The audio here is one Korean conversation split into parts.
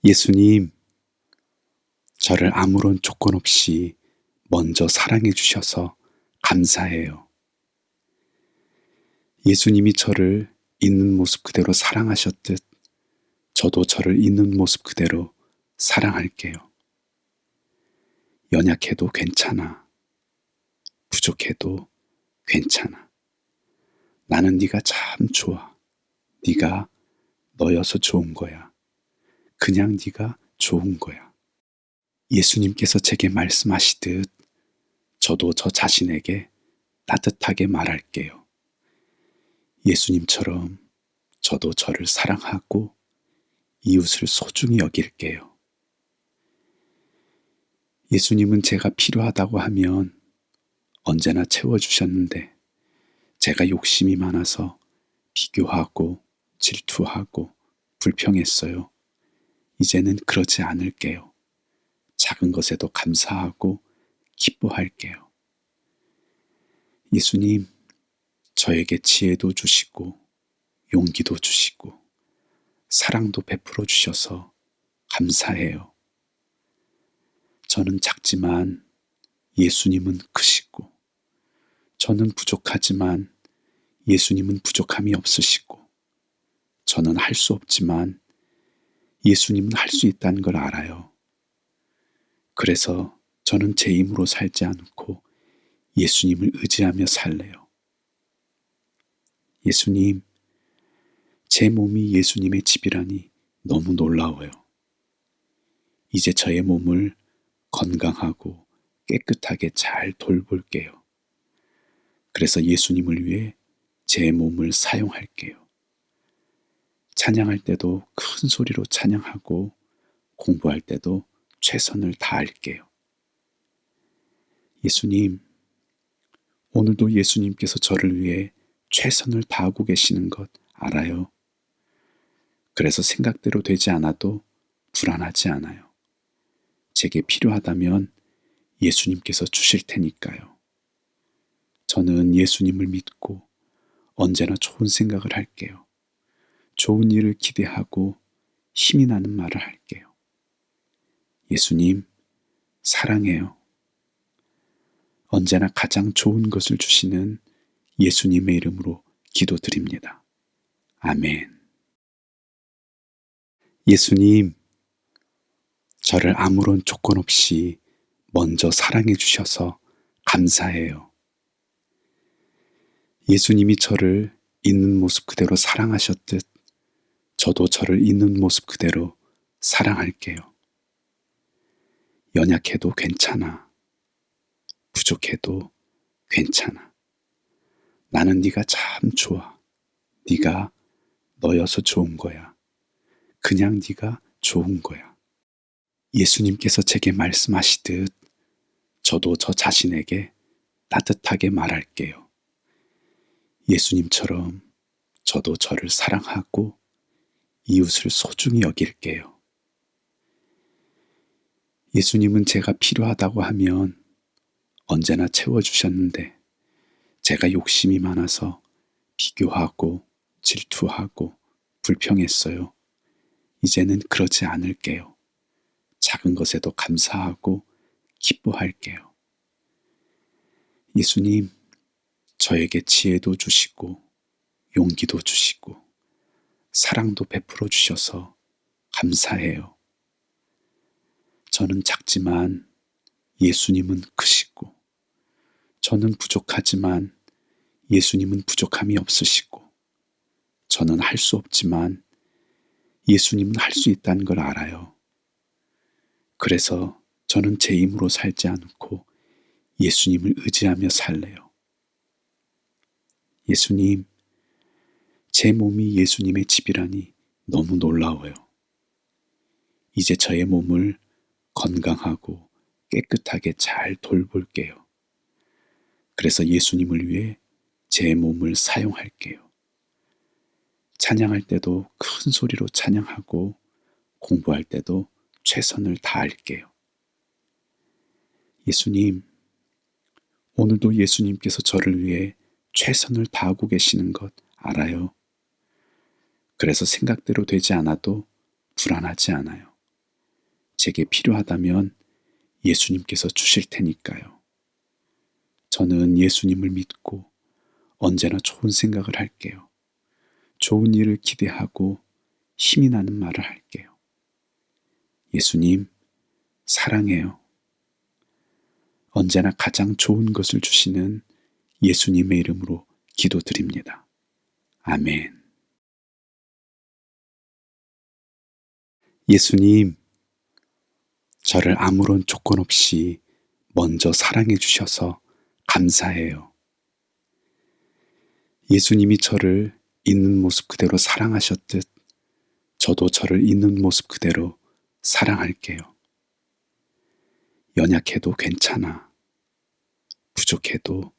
예수님, 저를 아무런 조건 없이 먼저 사랑해 주셔서 감사해요. 예수님이 저를 있는 모습 그대로 사랑하셨듯 저도 저를 있는 모습 그대로 사랑할게요. 연약해도 괜찮아. 부족해도 괜찮아. 나는 네가 참 좋아. 네가 너여서 좋은 거야. 그냥 네가 좋은 거야. 예수님께서 제게 말씀하시듯 저도 저 자신에게 따뜻하게 말할게요. 예수님처럼 저도 저를 사랑하고 이웃을 소중히 여길게요. 예수님은 제가 필요하다고 하면 언제나 채워주셨는데 제가 욕심이 많아서 비교하고 질투하고 불평했어요. 이제는 그러지 않을게요. 작은 것에도 감사하고 기뻐할게요. 예수님, 저에게 지혜도 주시고 용기도 주시고 사랑도 베풀어 주셔서 감사해요. 저는 작지만 예수님은 크시고 저는 부족하지만 예수님은 부족함이 없으시고 저는 할 수 없지만 예수님은 할 수 있다는 걸 알아요. 그래서 저는 제 힘으로 살지 않고 예수님을 의지하며 살래요. 예수님, 제 몸이 예수님의 집이라니 너무 놀라워요. 이제 저의 몸을 건강하고 깨끗하게 잘 돌볼게요. 그래서 예수님을 위해 제 몸을 사용할게요. 찬양할 때도 큰 소리로 찬양하고 공부할 때도 최선을 다할게요. 예수님, 오늘도 예수님께서 저를 위해 최선을 다하고 계시는 것 알아요. 그래서 생각대로 되지 않아도 불안하지 않아요. 제게 필요하다면 예수님께서 주실 테니까요. 저는 예수님을 믿고 언제나 좋은 생각을 할게요. 좋은 일을 기대하고 힘이 나는 말을 할게요. 예수님, 사랑해요. 언제나 가장 좋은 것을 주시는 예수님의 이름으로 기도드립니다. 아멘. 예수님, 저를 아무런 조건 없이 먼저 사랑해 주셔서 감사해요. 예수님이 저를 있는 모습 그대로 사랑하셨듯 저도 저를 있는 모습 그대로 사랑할게요. 연약해도 괜찮아. 부족해도 괜찮아. 나는 네가 참 좋아. 네가 너여서 좋은 거야. 그냥 네가 좋은 거야. 예수님께서 제게 말씀하시듯 저도 저 자신에게 따뜻하게 말할게요. 예수님처럼 저도 저를 사랑하고 이웃을 소중히 여길게요. 예수님은 제가 필요하다고 하면 언제나 채워주셨는데 제가 욕심이 많아서 비교하고 질투하고 불평했어요. 이제는 그러지 않을게요. 작은 것에도 감사하고 기뻐할게요. 예수님, 저에게 지혜도 주시고 용기도 주시고 사랑도 베풀어 주셔서 감사해요. 저는 작지만 예수님은 크시고 저는 부족하지만 예수님은 부족함이 없으시고 저는 할 수 없지만 예수님은 할 수 있다는 걸 알아요. 그래서 저는 제 힘으로 살지 않고 예수님을 의지하며 살래요. 예수님, 제 몸이 예수님의 집이라니 너무 놀라워요. 이제 저의 몸을 건강하고 깨끗하게 잘 돌볼게요. 그래서 예수님을 위해 제 몸을 사용할게요. 찬양할 때도 큰 소리로 찬양하고 공부할 때도 최선을 다할게요. 예수님, 오늘도 예수님께서 저를 위해 최선을 다하고 계시는 것 알아요. 그래서 생각대로 되지 않아도 불안하지 않아요. 제게 필요하다면 예수님께서 주실 테니까요. 저는 예수님을 믿고 언제나 좋은 생각을 할게요. 좋은 일을 기대하고 힘이 나는 말을 할게요. 예수님, 사랑해요. 언제나 가장 좋은 것을 주시는 예수님의 이름으로 기도드립니다. 아멘. 예수님, 저를 아무런 조건 없이 먼저 사랑해 주셔서 감사해요. 예수님이 저를 있는 모습 그대로 사랑하셨듯 저도 저를 있는 모습 그대로 사랑할게요. 연약해도 괜찮아. 부족해도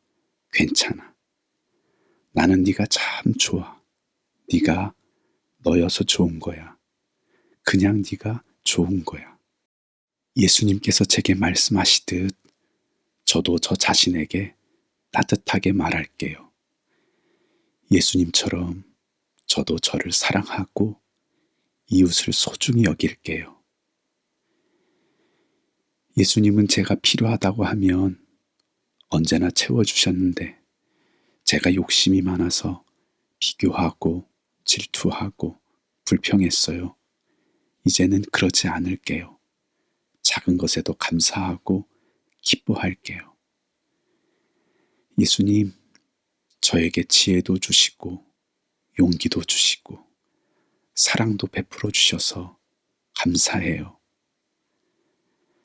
괜찮아. 나는 네가 참 좋아. 네가 너여서 좋은 거야. 그냥 네가 좋은 거야. 예수님께서 제게 말씀하시듯 저도 저 자신에게 따뜻하게 말할게요. 예수님처럼 저도 저를 사랑하고 이웃을 소중히 여길게요. 예수님은 제가 필요하다고 하면 언제나 채워주셨는데 제가 욕심이 많아서 비교하고 질투하고 불평했어요. 이제는 그러지 않을게요. 작은 것에도 감사하고 기뻐할게요. 예수님, 저에게 지혜도 주시고 용기도 주시고 사랑도 베풀어 주셔서 감사해요.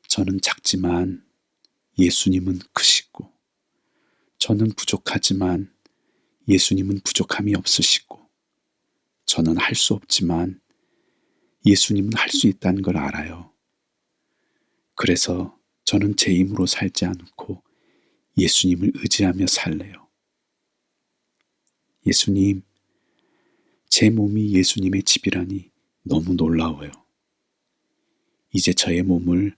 저는 작지만 예수님은 크시고 저는 부족하지만 예수님은 부족함이 없으시고 저는 할 수 없지만 예수님은 할 수 있다는 걸 알아요. 그래서 저는 제 힘으로 살지 않고 예수님을 의지하며 살래요. 예수님, 제 몸이 예수님의 집이라니 너무 놀라워요. 이제 저의 몸을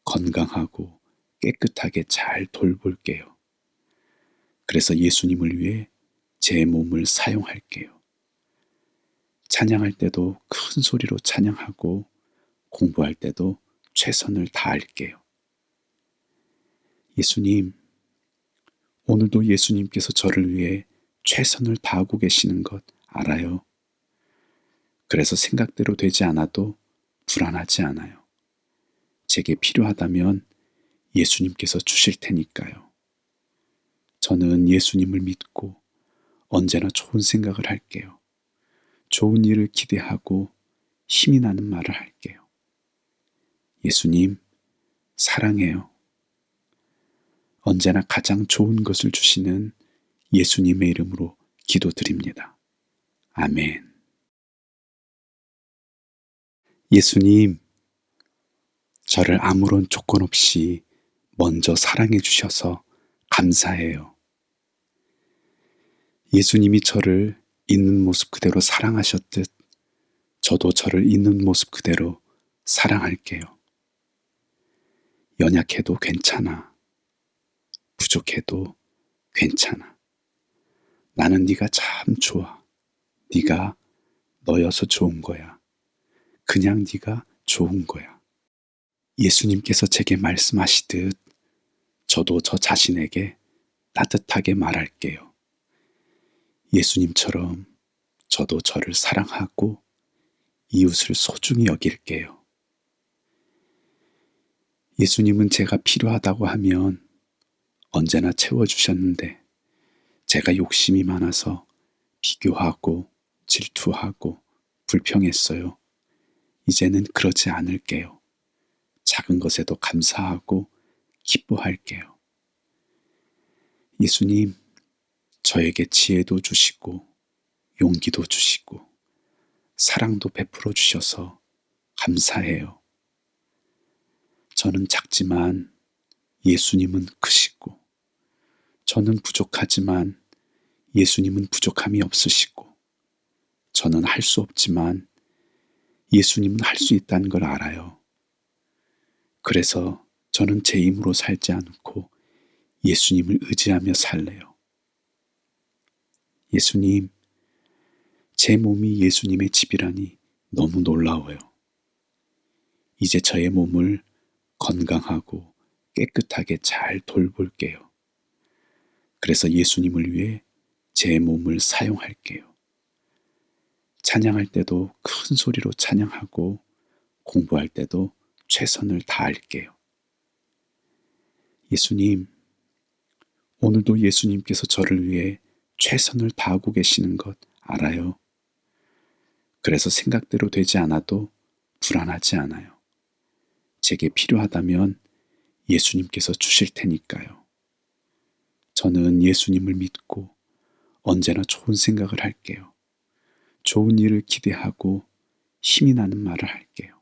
건강하고 깨끗하게 잘 돌볼게요. 그래서 예수님을 위해 제 몸을 사용할게요. 찬양할 때도 큰 소리로 찬양하고 공부할 때도 최선을 다할게요. 예수님, 오늘도 예수님께서 저를 위해 최선을 다하고 계시는 것 알아요. 그래서 생각대로 되지 않아도 불안하지 않아요. 제게 필요하다면 예수님께서 주실 테니까요. 저는 예수님을 믿고 언제나 좋은 생각을 할게요. 좋은 일을 기대하고 힘이 나는 말을 할게요. 예수님, 사랑해요. 언제나 가장 좋은 것을 주시는 예수님의 이름으로 기도드립니다. 아멘. 예수님, 저를 아무런 조건 없이 먼저 사랑해 주셔서 감사해요. 예수님이 저를 있는 모습 그대로 사랑하셨듯 저도 저를 있는 모습 그대로 사랑할게요. 연약해도 괜찮아. 부족해도 괜찮아. 나는 네가 참 좋아. 네가 너여서 좋은 거야. 그냥 네가 좋은 거야. 예수님께서 제게 말씀하시듯 저도 저 자신에게 따뜻하게 말할게요. 예수님처럼 저도 저를 사랑하고 이웃을 소중히 여길게요. 예수님은 제가 필요하다고 하면 언제나 채워주셨는데 제가 욕심이 많아서 비교하고 질투하고 불평했어요. 이제는 그러지 않을게요. 작은 것에도 감사하고 기뻐할게요. 예수님, 저에게 지혜도 주시고 용기도 주시고 사랑도 베풀어 주셔서 감사해요. 저는 작지만 예수님은 크시고 저는 부족하지만 예수님은 부족함이 없으시고 저는 할 수 없지만 예수님은 할 수 있다는 걸 알아요. 그래서 저는 제 힘으로 살지 않고 예수님을 의지하며 살래요. 예수님, 제 몸이 예수님의 집이라니 너무 놀라워요. 이제 저의 몸을 건강하고 깨끗하게 잘 돌볼게요. 그래서 예수님을 위해 제 몸을 사용할게요. 찬양할 때도 큰 소리로 찬양하고 공부할 때도 최선을 다할게요. 예수님, 오늘도 예수님께서 저를 위해 최선을 다하고 계시는 것 알아요. 그래서 생각대로 되지 않아도 불안하지 않아요. 제게 필요하다면 예수님께서 주실 테니까요. 저는 예수님을 믿고 언제나 좋은 생각을 할게요. 좋은 일을 기대하고 힘이 나는 말을 할게요.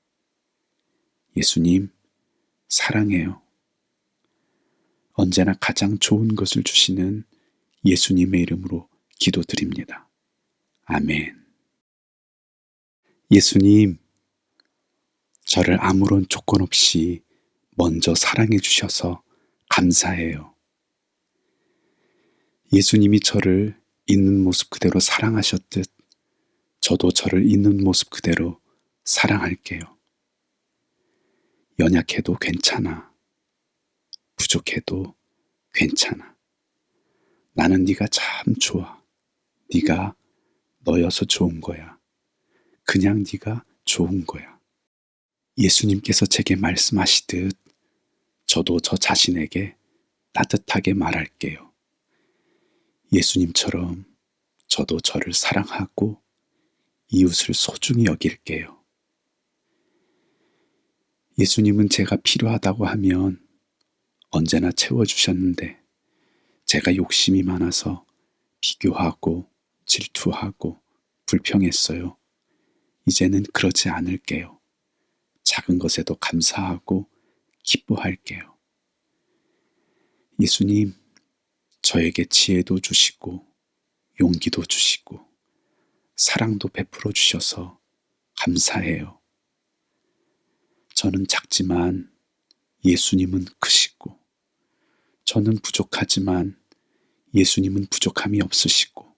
예수님, 사랑해요. 언제나 가장 좋은 것을 주시는 예수님의 이름으로 기도드립니다. 아멘. 예수님, 저를 아무런 조건 없이 먼저 사랑해 주셔서 감사해요. 예수님이 저를 있는 모습 그대로 사랑하셨듯 저도 저를 있는 모습 그대로 사랑할게요. 연약해도 괜찮아. 부족해도 괜찮아. 나는 네가 참 좋아. 네가 너여서 좋은 거야. 그냥 네가 좋은 거야. 예수님께서 제게 말씀하시듯 저도 저 자신에게 따뜻하게 말할게요. 예수님처럼 저도 저를 사랑하고 이웃을 소중히 여길게요. 예수님은 제가 필요하다고 하면 언제나 채워주셨는데 제가 욕심이 많아서 비교하고 질투하고 불평했어요. 이제는 그러지 않을게요. 작은 것에도 감사하고 기뻐할게요. 예수님, 저에게 지혜도 주시고 용기도 주시고 사랑도 베풀어 주셔서 감사해요. 저는 작지만 예수님은 크시고 저는 부족하지만 예수님은 부족함이 없으시고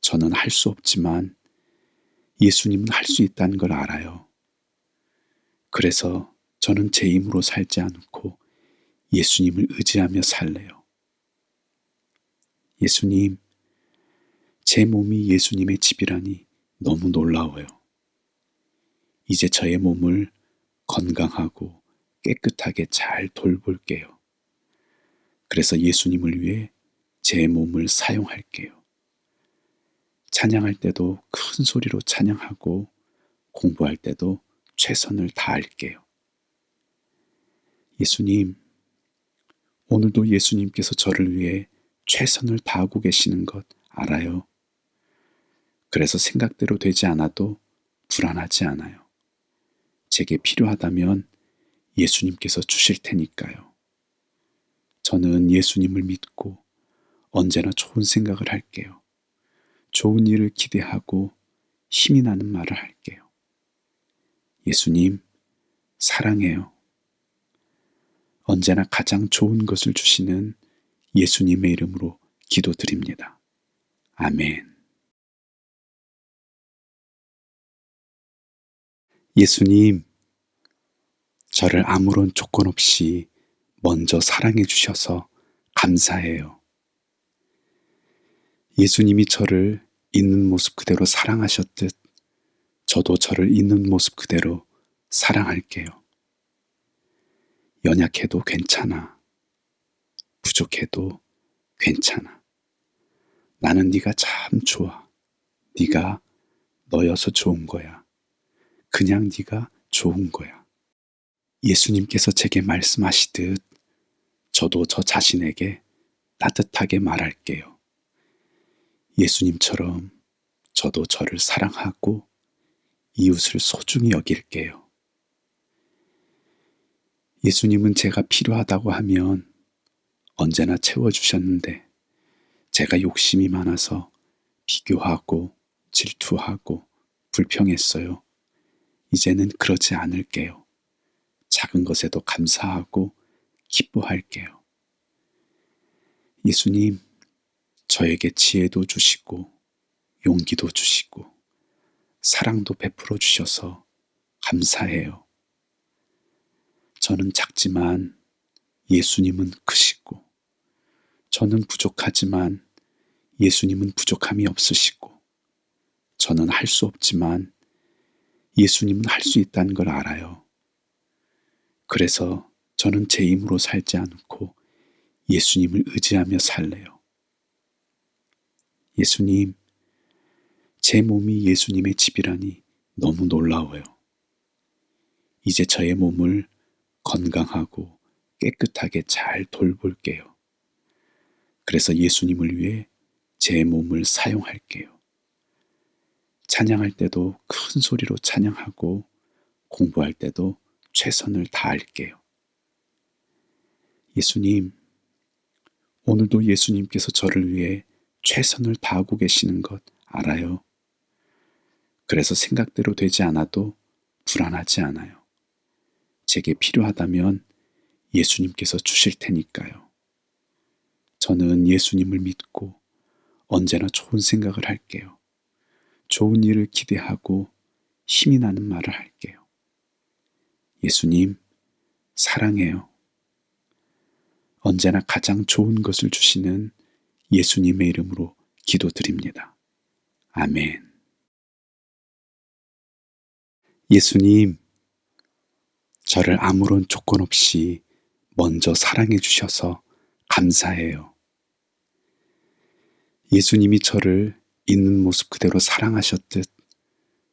저는 할 수 없지만 예수님은 할 수 있다는 걸 알아요. 그래서 저는 제 힘으로 살지 않고 예수님을 의지하며 살래요. 예수님, 제 몸이 예수님의 집이라니 너무 놀라워요. 이제 저의 몸을 건강하고 깨끗하게 잘 돌볼게요. 그래서 예수님을 위해 제 몸을 사용할게요. 찬양할 때도 큰 소리로 찬양하고 공부할 때도 최선을 다할게요. 예수님, 오늘도 예수님께서 저를 위해 최선을 다하고 계시는 것 알아요. 그래서 생각대로 되지 않아도 불안하지 않아요. 제게 필요하다면 예수님께서 주실 테니까요. 저는 예수님을 믿고 언제나 좋은 생각을 할게요. 좋은 일을 기대하고 힘이 나는 말을 할게요. 예수님, 사랑해요. 언제나 가장 좋은 것을 주시는 예수님의 이름으로 기도드립니다. 아멘. 예수님, 저를 아무런 조건 없이 먼저 사랑해 주셔서 감사해요. 예수님이 저를 있는 모습 그대로 사랑하셨듯 저도 저를 있는 모습 그대로 사랑할게요. 연약해도 괜찮아. 부족해도 괜찮아. 나는 네가 참 좋아. 네가 너여서 좋은 거야. 그냥 네가 좋은 거야. 예수님께서 제게 말씀하시듯 저도 저 자신에게 따뜻하게 말할게요. 예수님처럼 저도 저를 사랑하고 이웃을 소중히 여길게요. 예수님은 제가 필요하다고 하면 언제나 채워주셨는데 제가 욕심이 많아서 비교하고 질투하고 불평했어요. 이제는 그러지 않을게요. 작은 것에도 감사하고 기뻐할게요. 예수님, 저에게 지혜도 주시고 용기도 주시고 사랑도 베풀어 주셔서 감사해요. 저는 작지만 예수님은 크시고, 저는 부족하지만 예수님은 부족함이 없으시고, 저는 할 수 없지만 예수님은 할 수 있다는 걸 알아요. 그래서 저는 제 힘으로 살지 않고 예수님을 의지하며 살래요. 예수님, 제 몸이 예수님의 집이라니 너무 놀라워요. 이제 저의 몸을 건강하고 깨끗하게 잘 돌볼게요. 그래서 예수님을 위해 제 몸을 사용할게요. 찬양할 때도 큰 소리로 찬양하고 공부할 때도 최선을 다할게요. 예수님, 오늘도 예수님께서 저를 위해 최선을 다하고 계시는 것 알아요. 그래서 생각대로 되지 않아도 불안하지 않아요. 제게 필요하다면 예수님께서 주실 테니까요. 저는 예수님을 믿고 언제나 좋은 생각을 할게요. 좋은 일을 기대하고 힘이 나는 말을 할게요. 예수님, 사랑해요. 언제나 가장 좋은 것을 주시는 예수님의 이름으로 기도드립니다. 아멘. 예수님, 저를 아무런 조건 없이 먼저 사랑해 주셔서 감사해요. 예수님이 저를 있는 모습 그대로 사랑하셨듯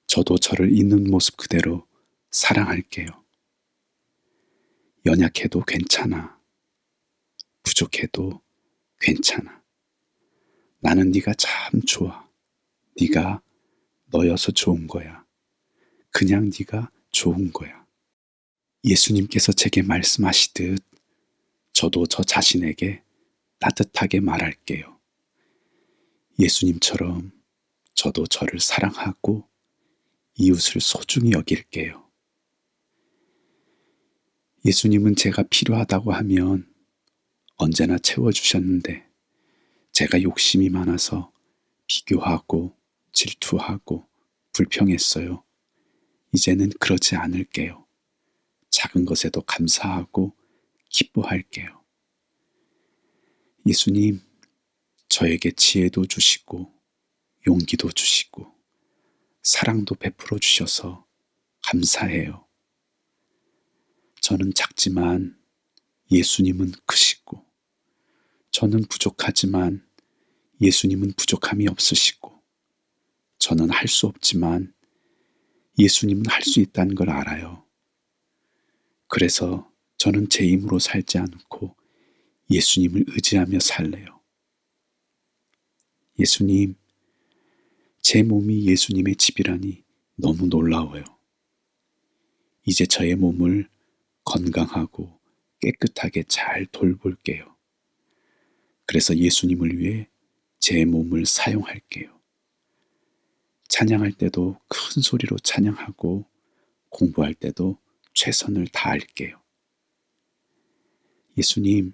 저도 저를 있는 모습 그대로 사랑할게요. 연약해도 괜찮아. 부족해도 괜찮아. 나는 네가 참 좋아. 네가 너여서 좋은 거야. 그냥 네가 좋은 거야. 예수님께서 제게 말씀하시듯 저도 저 자신에게 따뜻하게 말할게요. 예수님처럼 저도 저를 사랑하고 이웃을 소중히 여길게요. 예수님은 제가 필요하다고 하면 언제나 채워주셨는데 제가 욕심이 많아서 비교하고 질투하고 불평했어요. 이제는 그러지 않을게요. 작은 것에도 감사하고 기뻐할게요. 예수님, 저에게 지혜도 주시고 용기도 주시고 사랑도 베풀어 주셔서 감사해요. 저는 작지만 예수님은 크시고, 저는 부족하지만 예수님은 부족함이 없으시고, 저는 할 수 없지만 예수님은 할 수 있다는 걸 알아요. 그래서 저는 제 힘으로 살지 않고 예수님을 의지하며 살래요. 예수님, 제 몸이 예수님의 집이라니 너무 놀라워요. 이제 저의 몸을 건강하고 깨끗하게 잘 돌볼게요. 그래서 예수님을 위해 제 몸을 사용할게요. 찬양할 때도 큰 소리로 찬양하고 공부할 때도 최선을 다할게요. 예수님,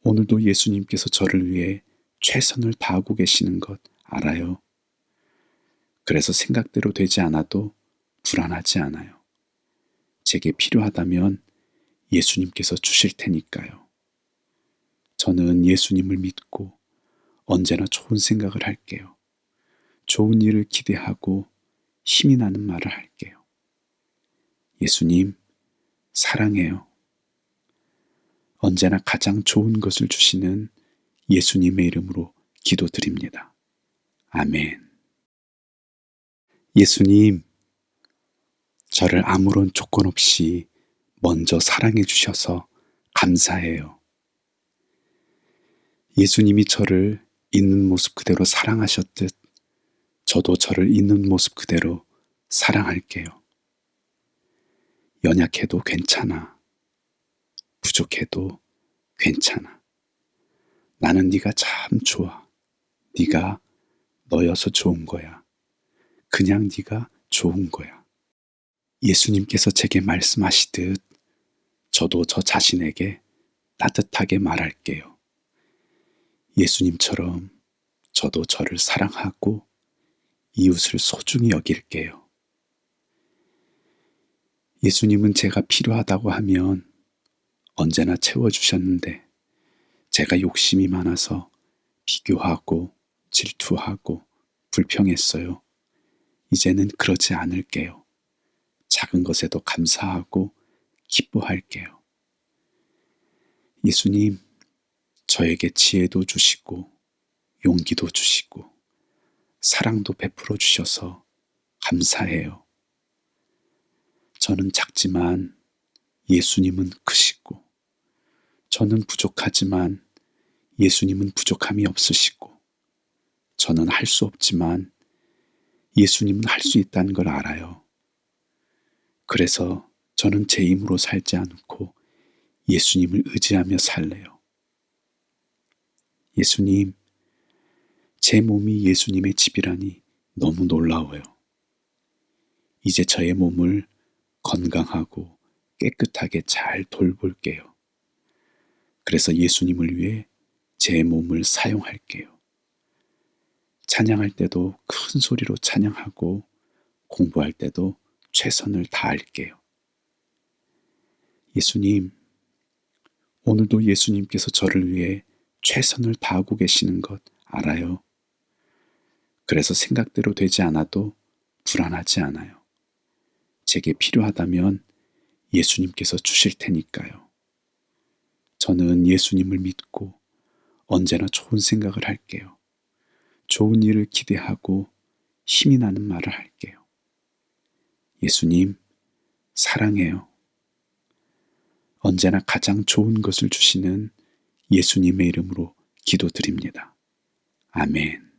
오늘도 예수님께서 저를 위해 최선을 다하고 계시는 것 알아요. 그래서 생각대로 되지 않아도 불안하지 않아요. 제게 필요하다면 예수님께서 주실 테니까요. 저는 예수님을 믿고 언제나 좋은 생각을 할게요. 좋은 일을 기대하고 힘이 나는 말을 할게요. 예수님, 사랑해요. 언제나 가장 좋은 것을 주시는 예수님의 이름으로 기도드립니다. 아멘. 예수님, 저를 아무런 조건 없이 먼저 사랑해 주셔서 감사해요. 예수님이 저를 있는 모습 그대로 사랑하셨듯 저도 저를 있는 모습 그대로 사랑할게요. 연약해도 괜찮아. 부족해도 괜찮아. 나는 네가 참 좋아. 네가 너여서 좋은 거야. 그냥 네가 좋은 거야. 예수님께서 제게 말씀하시듯 저도 저 자신에게 따뜻하게 말할게요. 예수님처럼 저도 저를 사랑하고 이웃을 소중히 여길게요. 예수님은 제가 필요하다고 하면 언제나 채워주셨는데 제가 욕심이 많아서 비교하고 질투하고 불평했어요. 이제는 그러지 않을게요. 작은 것에도 감사하고 기뻐할게요. 예수님, 저에게 지혜도 주시고 용기도 주시고 사랑도 베풀어 주셔서 감사해요. 저는 작지만 예수님은 크시고 저는 부족하지만 예수님은 부족함이 없으시고 저는 할 수 없지만 예수님은 할 수 있다는 걸 알아요. 그래서 저는 제 힘으로 살지 않고 예수님을 의지하며 살래요. 예수님, 제 몸이 예수님의 집이라니 너무 놀라워요. 이제 저의 몸을 건강하고 깨끗하게 잘 돌볼게요. 그래서 예수님을 위해 제 몸을 사용할게요. 찬양할 때도 큰 소리로 찬양하고 공부할 때도 최선을 다할게요. 예수님, 오늘도 예수님께서 저를 위해 최선을 다하고 계시는 것 알아요. 그래서 생각대로 되지 않아도 불안하지 않아요. 제게 필요하다면 예수님께서 주실 테니까요. 저는 예수님을 믿고 언제나 좋은 생각을 할게요. 좋은 일을 기대하고 힘이 나는 말을 할게요. 예수님, 사랑해요. 언제나 가장 좋은 것을 주시는 예수님의 이름으로 기도드립니다. 아멘.